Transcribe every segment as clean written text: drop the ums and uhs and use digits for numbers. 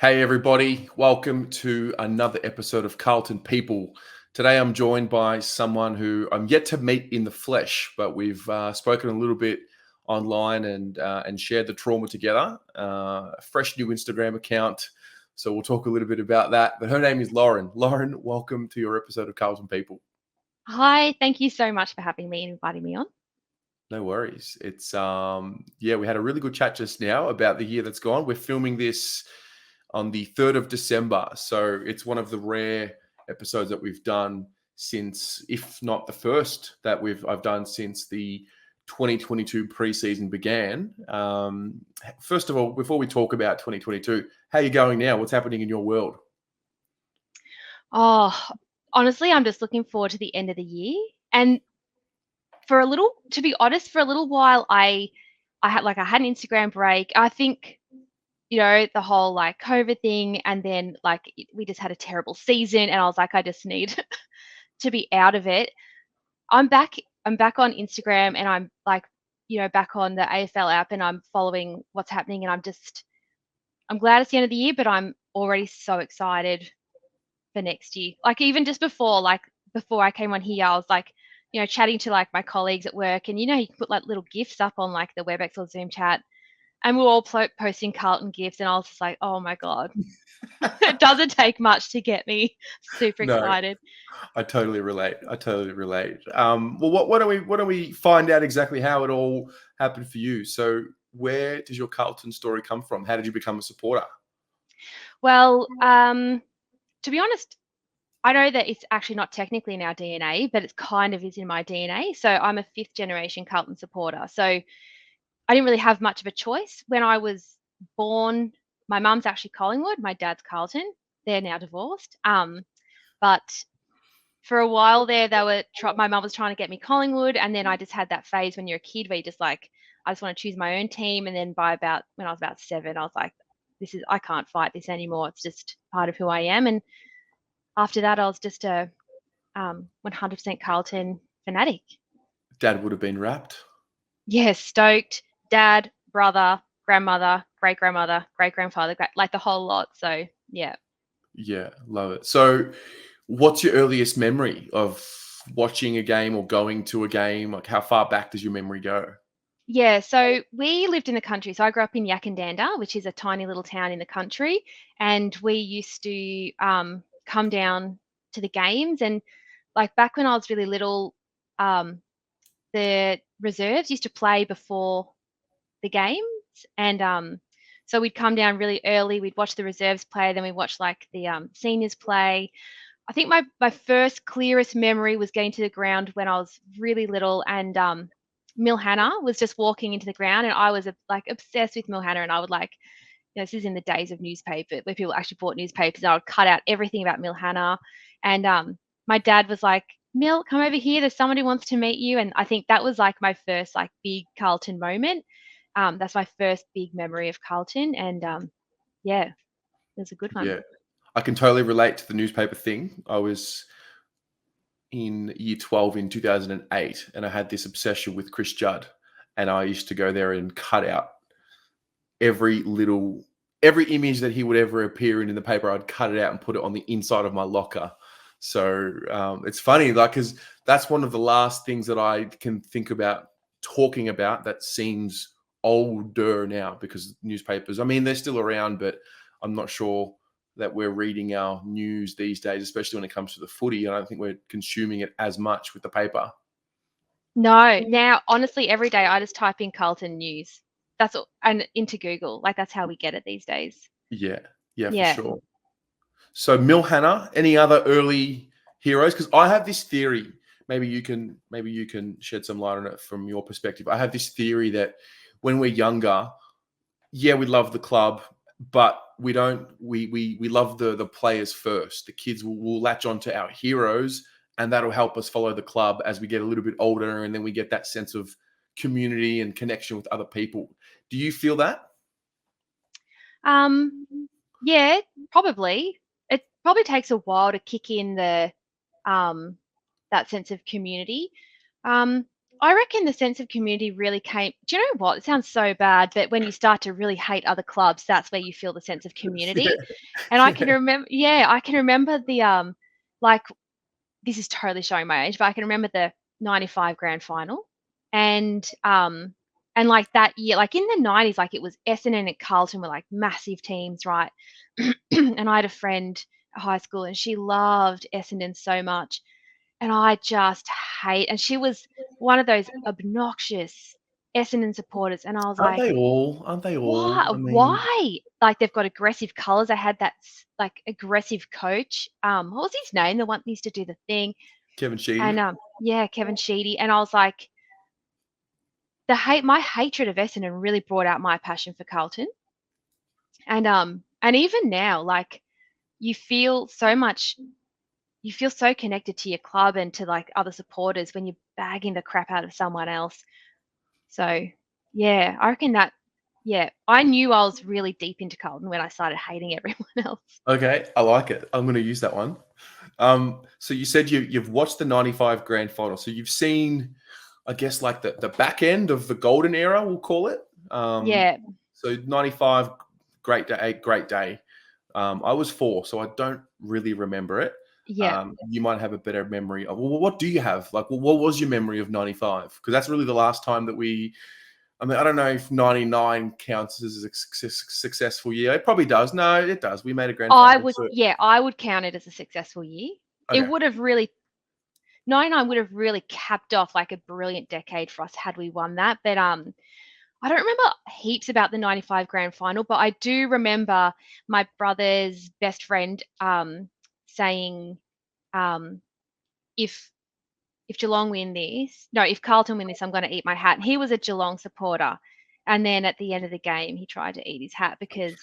Hey, everybody, welcome to another episode of Carlton People. Today, I'm joined by someone who I'm yet to meet in the flesh, but we've spoken a little bit online and shared the trauma together. A fresh new Instagram account, so we'll talk a little bit about that. But her name is Lauren. Lauren, welcome to your episode of Carlton People. Hi, thank you so much for having me and inviting me on. No worries. It's we had a really good chat just now about the year that's gone. We're filming this on the 3rd of December. So it's one of the rare episodes that we've done since, if not the first that I've done since the 2022 preseason began. First of all, before we talk about 2022, how are you going now? What's happening in your world? Oh, honestly, I'm just looking forward to the end of the year. And to be honest, for a little while, I had an Instagram break. I think, the whole like COVID thing, and then we just had a terrible season, and I was like, I just need to be out of it. I'm back. I'm back on Instagram, and I'm like, back on the AFL app, and I'm following what's happening, and I'm glad it's the end of the year, but I'm already so excited for next year. Like even just before I came on here, I was like, chatting to like my colleagues at work, and you can put like little gifs up on like the WebEx or Zoom chat, and we were all posting Carlton gifs, and I was just like, oh my god, it doesn't take much to get me super No, excited. I totally relate. I totally relate. Well, why don't we find out exactly how it all happened for you? So, where does your Carlton story come from? How did you become a supporter? Well, to be honest, I know that it's actually not technically in our DNA, but it kind of is in my DNA. So I'm a fifth generation Carlton supporter. So I didn't really have much of a choice. When I was born, my mum's actually Collingwood, my dad's Carlton. They're now divorced. But for a while there, my mum was trying to get me Collingwood, and then I just had that phase when you're a kid where you just like, I just want to choose my own team. And then when I was about 7, I was like, I can't fight this anymore. It's just part of who I am. And after that, I was just a 100% Carlton fanatic. Dad would have been wrapped. Yeah, stoked. Dad, brother, grandmother, great grandmother, great grandfather, like the whole lot. So yeah. Yeah, love it. So, what's your earliest memory of watching a game or going to a game? Like, how far back does your memory go? Yeah, so we lived in the country. So I grew up in Yakandanda, which is a tiny little town in the country, and we used to come down to the games. And like back when I was really little, um, the reserves used to play before the games, and so we'd come down really early. We'd watch the reserves play, then we'd watch like the seniors play. I think my first clearest memory was getting to the ground when I was really little, and Mil Hannah was just walking into the ground, and I was like obsessed with Mil Hannah, and I would like, this is in the days of newspaper where people actually bought newspapers, and I would cut out everything about Mil Hannah, and my dad was like, Mil, come over here. There's somebody who wants to meet you, and I think that was like my first like big Carlton moment. That's my first big memory of Carlton, and yeah, it was a good one. Yeah, I can totally relate to the newspaper thing. I was in year 12 in 2008, and I had this obsession with Chris Judd, and I used to go there and cut out every little every image that he would ever appear in the paper. I'd cut it out and put it on the inside of my locker. So it's funny, like, because that's one of the last things that I can think about talking about that seems older now, because newspapers, I mean, they're still around, but I'm not sure that we're reading our news these days, especially when it comes to the footy. I don't think we're consuming it as much with the paper. No, now honestly, every day I just type in Carlton news. That's all, and into Google. Like that's how we get it these days. Yeah, yeah, for Yeah. sure. So Mil Hannah, any other early heroes? Because I have this theory. Maybe you can shed some light on it from your perspective. I have this theory that when we're younger, yeah, we love the club, but we don't. We love the players first. The kids will latch on to our heroes, and that'll help us follow the club as we get a little bit older, and then we get that sense of community and connection with other people. Do you feel that? Um, yeah, probably. It probably takes a while to kick in the um that sense of community. Um, I reckon the sense of community really came. Do you know what? It sounds so bad, but when you start to really hate other clubs, that's where you feel the sense of community. Yeah. And I can Yeah. remember, yeah, I can remember like this is totally showing my age, but I can remember the 95 grand final. And like that year, like in the 90s, like it was Essendon and Carlton were like massive teams, right? And I had a friend at high school and she loved Essendon so much. And I just and she was one of those obnoxious Essendon supporters. And I was Aren't like, they all? Aren't they all? why? I mean, Why? Like they've got aggressive colours. They had that like aggressive coach. What was his name? The one that used to do the thing. Kevin Sheedy. And yeah, Kevin Sheedy. And I was like, my hatred of Essendon really brought out my passion for Carlton. And even now, like you feel so much, you feel so connected to your club and to like other supporters when you're bagging the crap out of someone else. So yeah, I reckon that. Yeah, I knew I was really deep into Carlton when I started hating everyone else. Okay, I like it. I'm going to use that one. So you said you've watched the '95 grand final. So you've seen, I guess, like the back end of the golden era, we'll call it. Yeah, So '95, great day, great day. I was 4, so I don't really remember it. yeah. You might have a better memory of. Well, what do you have? Like, well, what was your memory of '95? Because that's really the last time that we. I mean, I don't know if '99 counts as a successful year. It probably does. No, it does. We made a grand I final. would, So yeah, I would count it as a successful year. It okay. would have really 99 would have really capped off like a brilliant decade for us had we won that. But I don't remember heaps about the 95 grand final, but I do remember my brother's best friend saying um, if Geelong win this, no, if Carlton win this, I'm going to eat my hat. And he was a Geelong supporter. And then at the end of the game, he tried to eat his hat because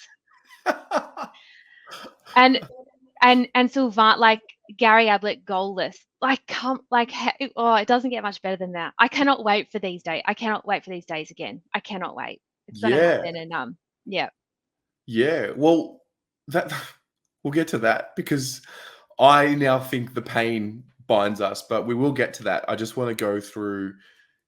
and Sylvan, like Gary Ablett goalless. Like come like oh, it doesn't get much better than that. I cannot wait for these days. I cannot wait for these days again. I cannot wait. It's gonna Yeah, happen. And yeah. yeah. Well, that we'll get to that because I now think the pain binds us, but we will get to that. I just want to go through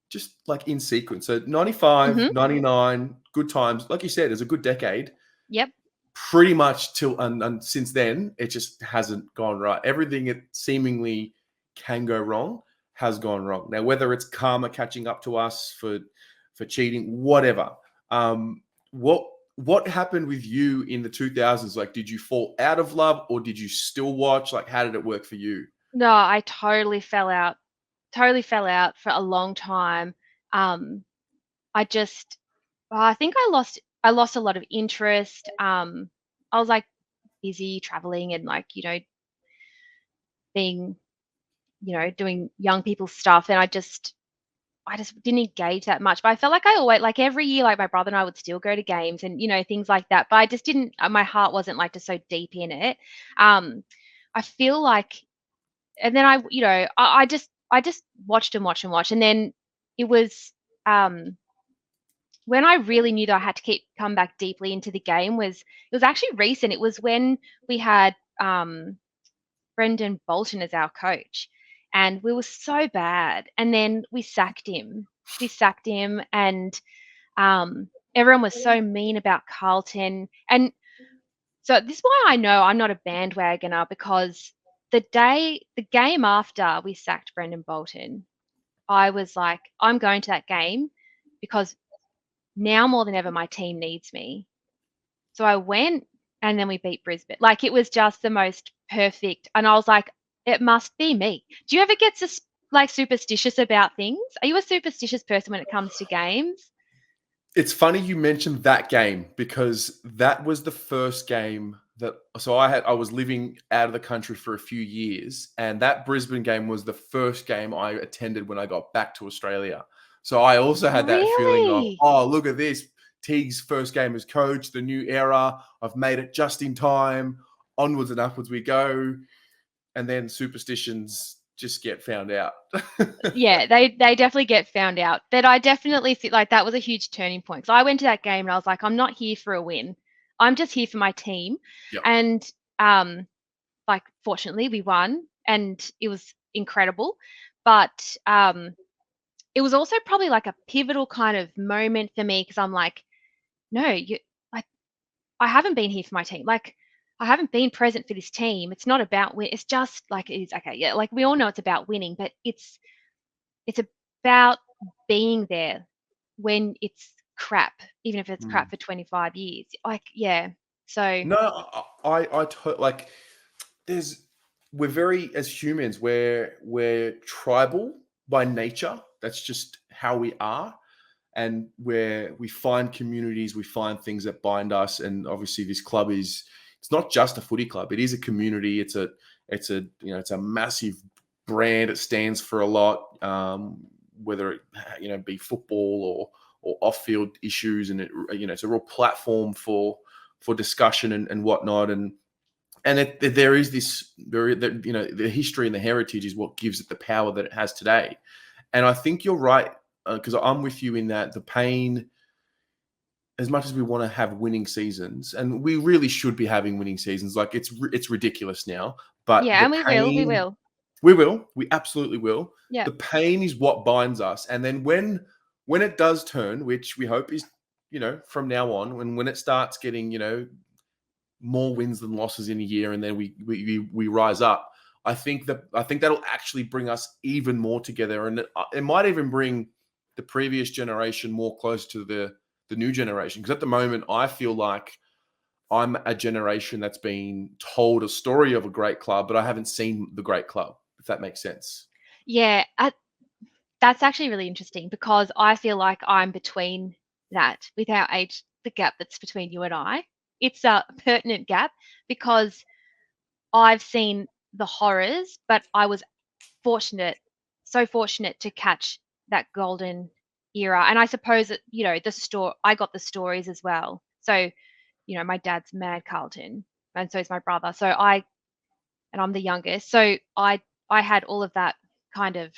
just like in sequence. So Mm-hmm. 95, 99, good times. Like you said, it's a good decade. Yep. Pretty much till and since then, it just hasn't gone right. Everything it seemingly can go wrong has gone wrong. Now, whether it's karma catching up to us for cheating, whatever. Um, what what happened with you in the 2000s? Like, did you fall out of love or did you still watch? Like, how did it work for you? No, I totally fell out. Totally fell out for a long time. Um, I just I think I lost a lot of interest. I was like busy traveling and like, being, doing young people stuff and I just didn't engage that much. But I felt like I always like every year, like my brother and I would still go to games and things like that. But I just didn't. My heart wasn't like just so deep in it. Um, I feel like, and then I just watched and watched and watched, and then it was um when I really knew that I had to come back deeply into the game was it was actually recent. It was when we had Brendan Bolton as our coach, and we were so bad. And then we sacked him. And everyone was so mean about Carlton. And so this is why I know I'm not a bandwagoner because the game after we sacked Brendan Bolton, I was like, I'm going to that game because now more than ever my team needs me. So I went and then we beat Brisbane. Like it was just the most perfect. And I was like, it must be me. Do you ever get like superstitious about things? Are you a superstitious person when it comes to games? It's funny you mentioned that game because that was the first game that so I was living out of the country for a few years and that Brisbane game was the first game I attended when I got back to Australia. So I also had that feeling of, Really? oh, look at this. Teague's first game as coach, the new era. I've made it just in time. Onwards and upwards we go. And then superstitions just get found out. Yeah, they definitely get found out. But I definitely feel like that was a huge turning point. So I went to that game and I was like, I'm not here for a win. I'm just here for my team. Yep. And like fortunately we won and it was incredible. But it was also probably like a pivotal kind of moment for me because I'm like, no, like I haven't been here for my team. Like I haven't been present for this team. It's not about win. It's just like it is okay. Yeah, like we all know it's about winning, but it's about being there when it's crap, even if it's crap Mm. for 25 years. Like yeah. So No, like there's we're very as humans we're tribal by nature. That's just how we are, and where we find communities, we find things that bind us. And obviously, this club is it's not just a footy club; it is a community. It's a it's a massive brand. It stands for a lot, whether it be football or off field issues, and it's a real platform for discussion and whatnot. And there is this the history and the heritage is what gives it the power that it has today. And I think you're right, because I'm with you in that the pain, as much as we want to have winning seasons, and we really should be having winning seasons, like it's ridiculous now. But yeah, the and we pain, will. we absolutely will. Yeah. The pain is what binds us, and then when it does turn, which we hope is from now on, when it starts getting more wins than losses in a year, and then we rise up. I think that'll actually bring us even more together, and it might even bring the previous generation more close to the new generation. Because at the moment, I feel like I'm a generation that's been told a story of a great club, but I haven't seen the great club. If that makes sense. Yeah, that's actually really interesting because I feel like I'm between that with our age, the gap that's between you and I. It's a pertinent gap because I've seen the horrors, but I was fortunate, so fortunate to catch that golden era. And I suppose that, I got the stories as well. So, my dad's mad Carlton, and so is my brother. And I'm the youngest. So I had all of that kind of,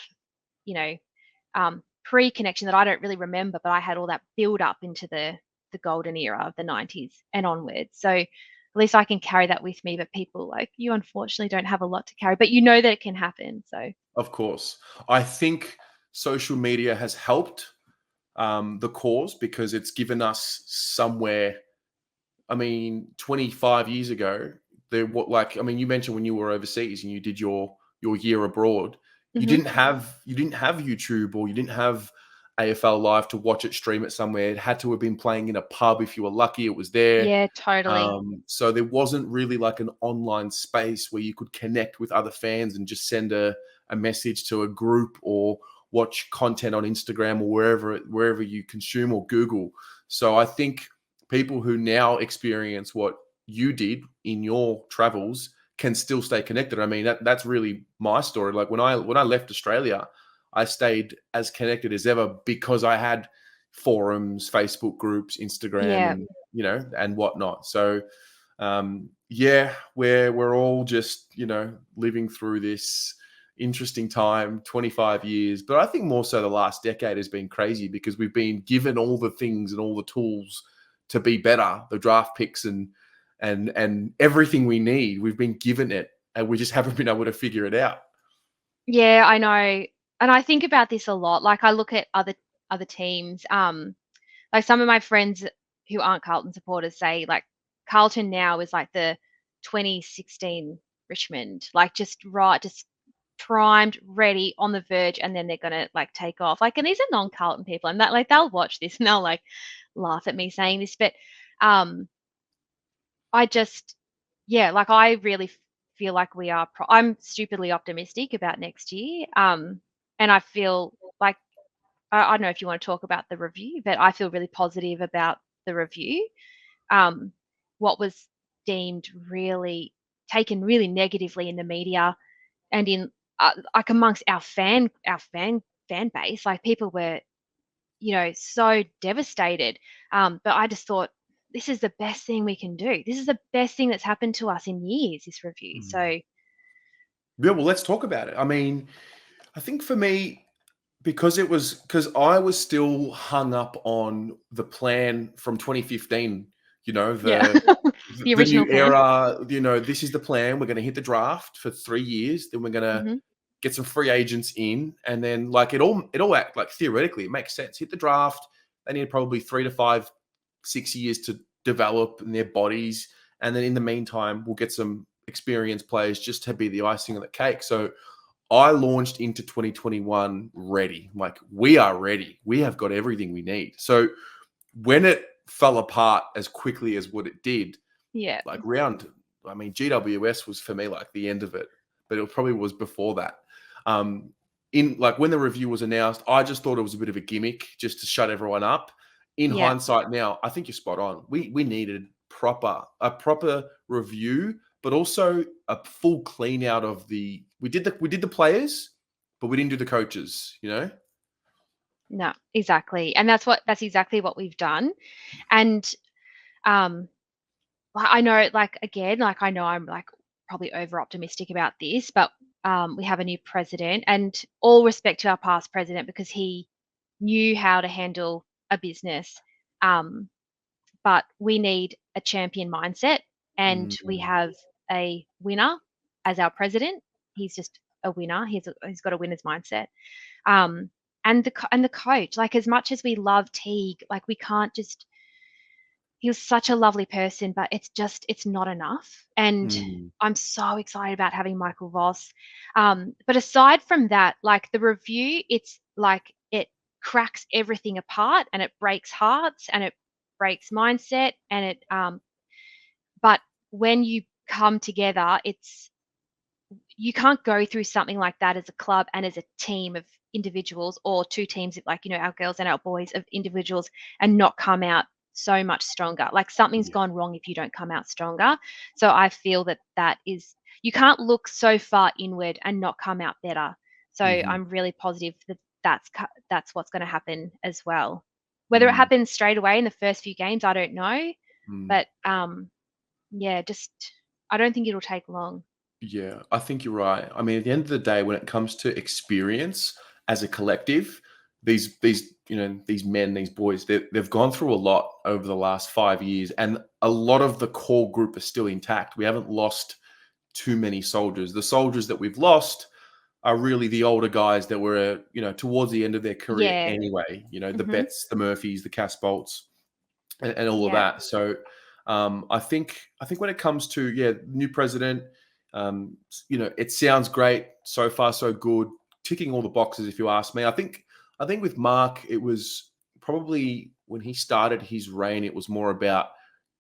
you know, pre-connection that I don't really remember, but I had all that build up into the golden era of the 90s and onwards. So at least I can carry that with me. But people like you, unfortunately, don't have a lot to carry, but you know that it can happen. So Of course, I think social media has helped the cause because it's given us somewhere. I mean, 25 years ago, you mentioned when you were overseas and you did your year abroad, you hmm didn't have YouTube, or you didn't have AFL Live to watch it, stream it somewhere. It had to have been playing in a pub. If you were lucky, it was there. yeah, totally. So there wasn't really like an online space where you could connect with other fans and just send a message to a group, or watch content on Instagram or wherever you consume, or Google. So I think people who now experience what you did in your travels can still stay connected. I mean, that's really my story. Like when I left Australia, I stayed as connected as ever because I had forums, Facebook groups, Instagram, Yeah. and whatnot. So yeah, we're all just living through this interesting time, 25 years. But I think more so the last decade has been crazy because we've been given all the things and all the tools to be better, the draft picks and everything we need. We've been given it, and we just haven't been able to figure it out. Yeah, I know. And I think about this a lot. Like I look at other teams. Like some of my friends who aren't Carlton supporters say like Carlton now is like the 2016 Richmond, like just right, just primed, ready, on the verge, and then they're gonna like take off. Like, and these are non-Carlton people, and that like they'll watch this and they'll like laugh at me saying this, but um, I just, yeah, like I really feel like we are. I'm stupidly optimistic about next year, and I feel like I don't know if you want to talk about the review, but I feel really positive about the review. Um, what was deemed really taken really negatively in the media and in like amongst our fan base, like people were so devastated. But I just thought this is the best thing we can do. This is the best thing that's happened to us in years. This review. Mm. So Yeah, well, let's talk about it. I mean, I think for me, because I was still hung up on the plan from 2015. yeah, the The new original plan. era. This is the plan. We're going to hit the draft for 3 years. Then we're going to hmm get some free agents in, and then like it all act like theoretically it makes sense. Hit the draft. They need probably 3 to 5, 6 years to develop in their bodies, and then in the meantime, we'll get some experienced players just to be the icing on the cake. So I launched into 2021 ready. Like, we are ready. We have got everything we need. So when it fell apart as quickly as what it did, Yeah. like GWS was for me like the end of it, but it probably was before that. In like when the review was announced, I just thought it was a bit of a gimmick just to shut everyone up. In Yeah. hindsight now, I think you're spot on. We needed a proper review, but also a full clean out of the we did the players, but we didn't do the coaches, you know? No, exactly. And that's exactly what we've done. And um I know, like, again, like, I know I'm like probably over optimistic about this, but we have a new president, and all respect to our past president because he knew how to handle a business. Um, but we need a champion mindset, and we Mm, have a winner as our president. He's just a winner. He's got a winner's mindset. Um, and the coach, like, as much as we love Teague, like, we can't just he was such a lovely person, but it's not enough. And mm, I'm so excited about having Michael Voss. But aside from that, like the review, it's like it cracks everything apart and it breaks hearts and it breaks mindset and it but when you come together, it's you can't go through something like that as a club and as a team of individuals or two teams of, like, our girls and our boys of individuals, and not come out so much stronger. Like, something's yeah. gone wrong if you don't come out stronger. So I feel that is you can't look so far inward and not come out better. So Mhm, I'm really positive that that's what's going to happen as well. Whether it mm, happens straight away in the first few games, I don't know, mm. but yeah, just I don't think it'll take long. Yeah, I think you're right. I mean, at the end of the day, when it comes to experience as a collective, these men, these boys, they've gone through a lot over the last 5 years, and a lot of the core group is still intact. We haven't lost too many soldiers. The soldiers that we've lost are really the older guys that were, towards the end of their career Yeah. anyway. The Mhm. Betts, the Murphys, the Casbolts, and all of Yeah. that. So I think when it comes to new president, it sounds great so far, so good, ticking all the boxes. If you ask me, I think with Mark, it was probably when he started his reign, it was more about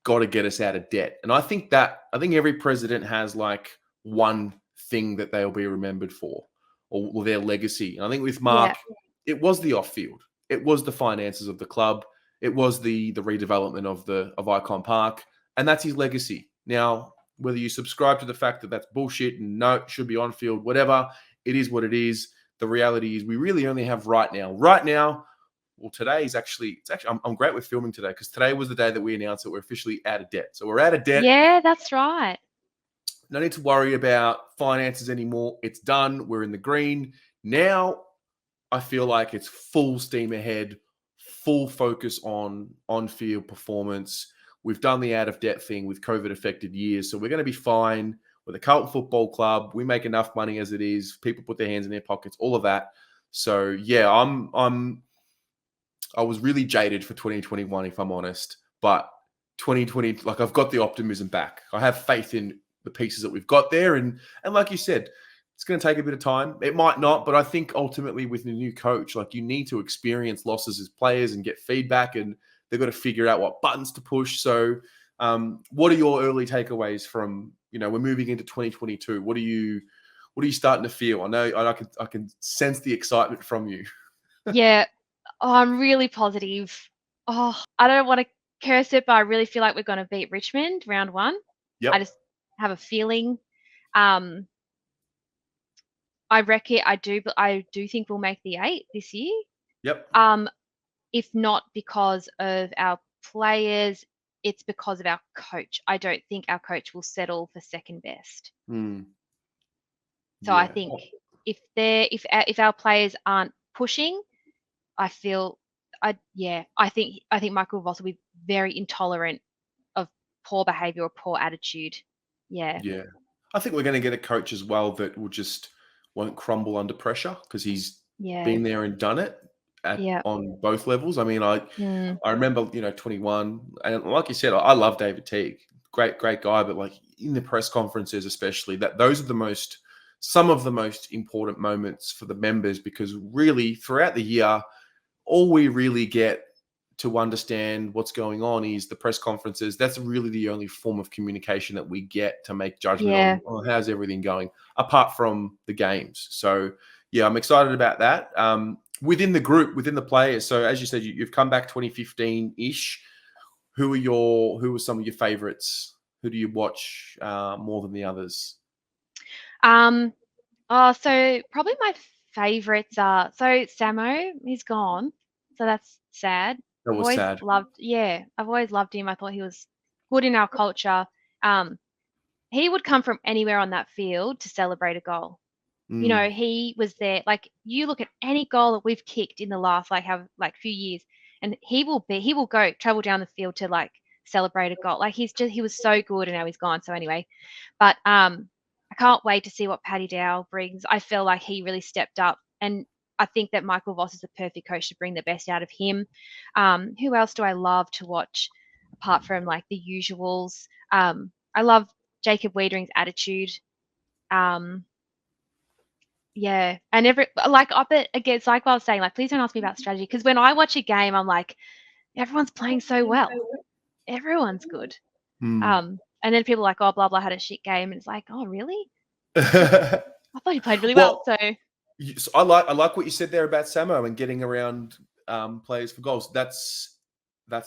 got to get us out of debt, and I think every president has like one thing that they'll be remembered for, or their legacy. And I think with Yeah. Mark, it was the off field, it was the finances of the club, it was the redevelopment of Icon Park, and that's his legacy. Now, whether you subscribe to the fact that that's bullshit and no, it should be on field, whatever, it is what it is. The reality is we really only have right now. Right now, well, today is actually I'm great with filming today because today was the day that we announced that we're officially out of debt. So we're out of debt. Yeah, that's right. No need to worry about finances anymore. It's done. We're in the green. Now I feel like it's full steam ahead, full focus on field performance. We've done the out of debt thing with COVID affected years, so we're going to be fine. With the Carlton Football Club, we make enough money as it is. People put their hands in their pockets, all of that. So yeah, I was really jaded for 2021, if I'm honest. But 2020, like I've got the optimism back. I have faith in the pieces that we've got there, and like you said, it's going to take a bit of time. It might not, but I think ultimately with the new coach, like you need to experience losses as players and get feedback, and they've got to figure out what buttons to push. So, what are your early takeaways from we're moving into 2022? What are you starting to feel? I know I can sense the excitement from you. Yeah. Oh, I'm really positive. Oh, I don't want to curse it, but I really feel like we're going to beat Richmond round one. I Yep, just have a feeling. Um, I reckon I do think we'll make the 8 this year. yep, Um, if not because of our players, it's because of our coach. I don't think our coach will settle for second best. mm, So I yeah. think if our players aren't pushing, I feel I think Michael Voss will be very intolerant of poor behaviour or poor attitude. Yeah. Yeah. I think we're going to get a coach as well that will just won't crumble under pressure because he's Yeah. been there and done it Yeah. on both levels. I mean, I Mm. I remember, 21, and like you said, I love David Teague, great guy, but like in the press conferences, especially, that those are some of the most important moments for the members, because really throughout the year, all we really get to understand what's going on is the press conferences. That's really the only form of communication that we get to make judgment Yeah. on, how's everything going, apart from the games. So yeah, I'm excited about that. Within the group, within the players. So as you said, you've come back 2015 ish. Who are some of your favorites? Who do you watch more than the others? Um. Oh, so probably my favorites are, so Samo, he's gone, so that's sad. That was sad. I've always loved him. I thought he was good in our culture. Um, he would come from anywhere on that field to celebrate a goal. Mm, He was there. Like, you look at any goal that we've kicked in the last few years, and he will go travel down the field to like celebrate a goal. Like, he was so good, and now he's gone. So anyway, but I can't wait to see what Paddy Dow brings. I feel like he really stepped up, and I think that Michael Voss is the perfect coach to bring the best out of him. Who else do I love to watch apart from like the usuals? I love Jacob Wiedering's attitude. Um, yeah, and up it against, like what I was saying, like, please don't ask me about strategy, because when I watch a game, I'm like, everyone's playing so well, everyone's good. mm. And then people are like, oh, blah blah had a shit game, and it's like, oh really? I thought he played really well. Well, So I like what you said there about Samo and getting around players for goals. That's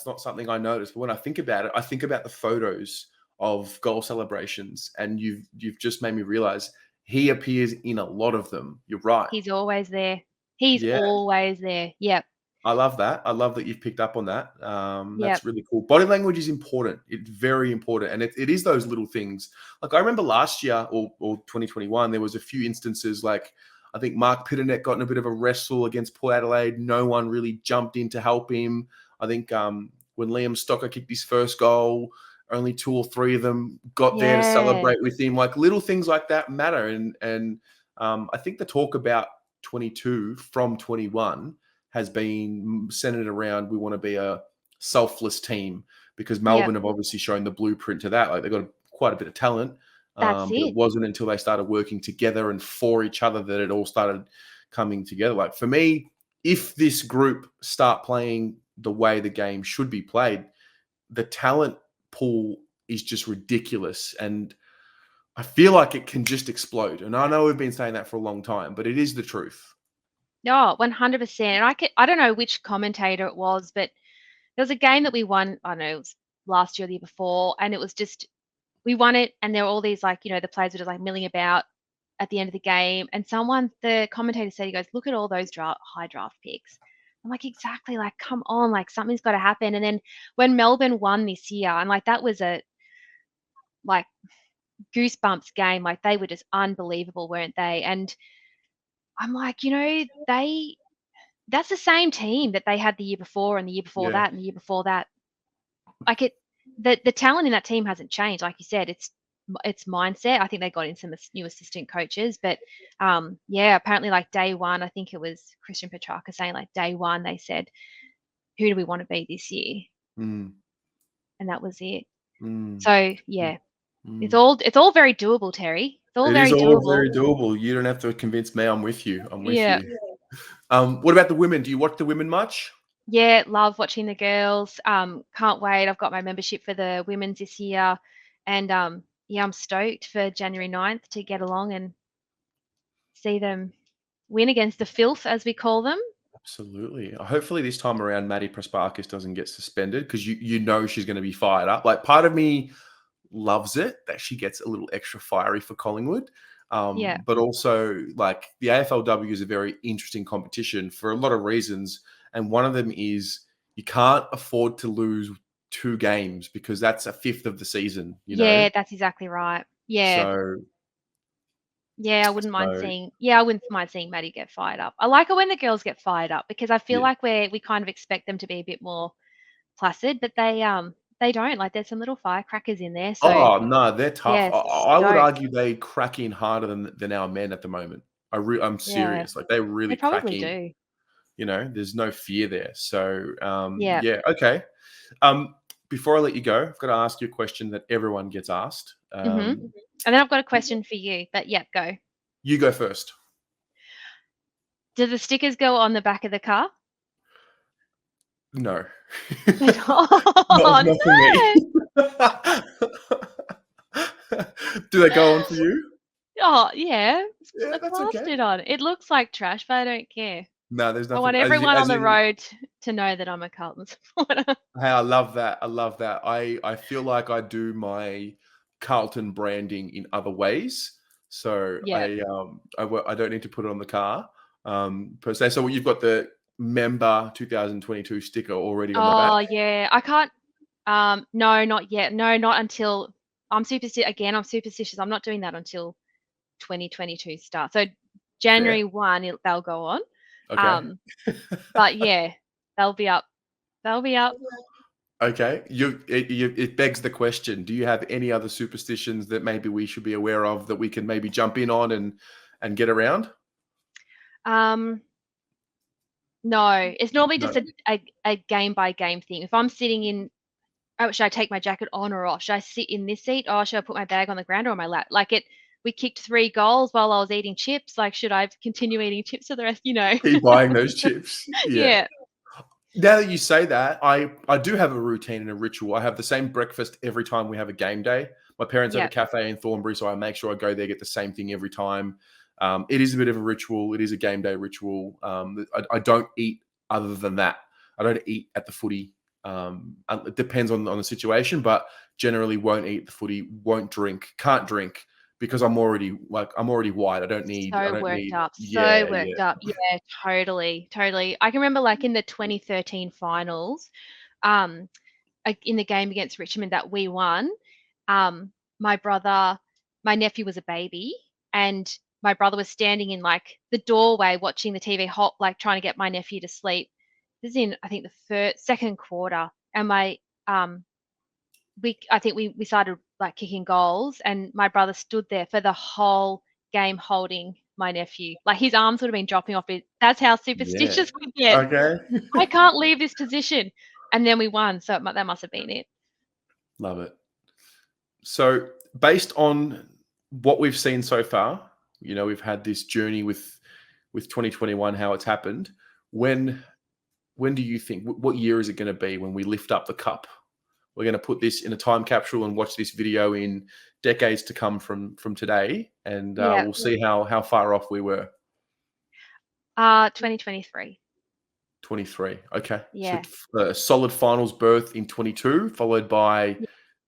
not something I noticed. But when I think about it, I think about the photos of goal celebrations, and you've just made me realize he appears in a lot of them. You're right. he's always there. He's Yeah, always there. Yep. I love that. I love that you've picked up on that. Yep. That's really cool. Body language is important. It's very important. And it is those little things. Like I remember last year or 2021, there was a few instances like I think Mark Pitternet got in a bit of a wrestle against Port Adelaide. No one really jumped in to help him. I think when Liam Stocker kicked his first goal, only two or three of them got there to Yeah. celebrate with him. Like little things like that matter. And I think the talk about 22 from 21 has been centered around we want to be a selfless team, because Yep. Melbourne have obviously shown the blueprint to that. Like they've got quite a bit of talent, That's but it it. wasn't until they started working together and for each other that it all started coming together. Like for me, if this group start playing the way the game should be played, the talent pool is just ridiculous. And I feel like it can just explode. And I know we've been saying that for a long time, but it is the truth. No, 100%. And I don't know which commentator it was, but there was a game that we won. I don't know, it was last year or the year before, and it was just, we won it, and there were all these, like, the players were just like milling about at the end of the game. And the commentator said, he goes, look at all those high draft picks. I'm like, exactly, like, come on, like, something's got to happen. And then when Melbourne won this year, and like, that was a like goosebumps game. Like, they were just unbelievable, weren't they? And I'm like, that's the same team that they had the year before, and the year before Yeah. that, and the year before that. Like, the talent in that team hasn't changed. Like you said, it's mindset. I think they got in some new assistant coaches, but yeah, apparently, like, day one, I think it was Christian Petrarca saying, like, day one they said, who do we want to be this year? Mm, And that was it. mm, So yeah, mm. it's all very doable, Terry. It's all It is very all doable. very doable. You don't have to convince me. I'm with you. I'm with Yeah. you. What about the women? Do you watch the women much? Yeah, love watching the girls. Can't wait. I've got my membership for the women's this year. And yeah, I'm stoked for January 9th to get along and see them win against the filth, as we call them. Absolutely. Hopefully this time around, Maddie Prasparkas doesn't get suspended, because you know she's going to be fired up. Like part of me loves it that she gets a little extra fiery for Collingwood. Yeah. But also, like, the AFLW is a very interesting competition for a lot of reasons. And one of them is you can't afford to lose two games, because that's a fifth of the season, Yeah, that's exactly right. Yeah. So, Yeah, I wouldn't mind seeing Maddie get fired up. I like it when the girls get fired up, because I feel yeah. like we kind of expect them to be a bit more placid, but they don't. Like, there's some little firecrackers in there. So Oh, no, they're tough. yeah, I would stoked. argue they crack in harder than our men at the moment. I'm Yeah, serious. Like they they really crack probably in. do. There's no fear there. So Yeah. yeah, okay. Um, Before I let you go, I've got to ask you a question that everyone gets asked. Mhm. And then I've got a question for you, but yeah, go. You go first. Do the stickers go on the back of the car? No. They don't. Not, Oh, not for me. no. Do they go on for you? Oh, yeah. Just put Yeah, the that's okay. plastered on. It looks like trash, but I don't care. No, there's I nothing. want everyone on the road to know that I'm a Carlton supporter. Hey, I love that. I love that. I feel like I do my Carlton branding in other ways. So Yeah. I don't need to put it on the car per se. So you've got the member 2022 sticker already on the back. Oh, yeah. I can't no, not yet. No, not until I'm superstitious. I'm not doing that until 2022 starts. So Fair. January 1, they'll go on. Okay. Um, but yeah, they'll be up. They'll be up. Okay. It begs the question: do you have any other superstitions that maybe we should be aware of that we can maybe jump in on and get around? Um, no, it's normally No. just a game by game thing. If I'm sitting in, oh, should I take my jacket on or off? Should I sit in this seat? Or should I put my bag on the ground or on my lap? We kicked 3 goals while I was eating chips. Like, should I continue eating chips for the rest? Keep buying those chips. Yeah. Yeah, Now that you say that, I do have a routine and a ritual. I have the same breakfast every time we have a game day. My parents have a yeah. cafe in Thornbury, so I make sure I go there, get the same thing every time. It is a bit of a ritual. It is a game day ritual. I don't eat other than that. I don't eat at the footy. It depends on the situation, but generally won't eat the footy. Won't drink. Can't drink because I'm already white. I don't need. I So don't worked need. up, so Yeah, worked yeah, up. Yeah, totally, totally. I can remember like in the 2013 finals, um, in the game against Richmond that we won, um, my brother, my nephew was a baby, and my brother was standing in like the doorway watching the TV, hot, like trying to get my nephew to sleep. This is in, I think, the second quarter, and um, I think we started like kicking goals, and my brother stood there for the whole game holding my nephew. Like his arms would have been dropping off. That's how yeah. superstitious we get. Okay. I can't leave this position, and then we won. So that must have been it. Love it. So, based on what we've seen so far, we've had this journey with 2021, how it's happened. When do you think? What year is it going to be when we lift up the cup? We're going to put this in a time capsule and watch this video in decades to come from today, and Yeah. we'll see how far off we were. 2023. 23. Okay, so Yeah. solid finals berth in 22, followed by Y-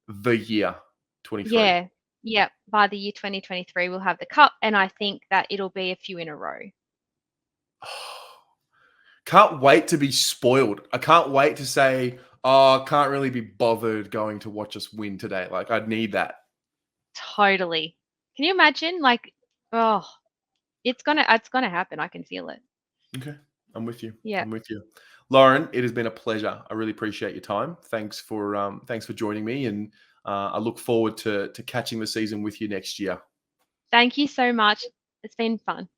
the year 23. Yeah. Yeah. By the year 2023, we'll have the cup, and I think that it'll be a few in a row. Can't wait to be spoiled. I can't wait to say, oh, I can't really be bothered going to watch us win today. Like, I'd need that. Totally. Can you imagine? Like, oh, it's gonna happen. I can feel it. Okay. I'm with you. Yeah. I'm with you. Lauren, it has been a pleasure. I really appreciate your time. Thanks for joining me. And I look forward to catching the season with you next year. Thank you so much. It's been fun.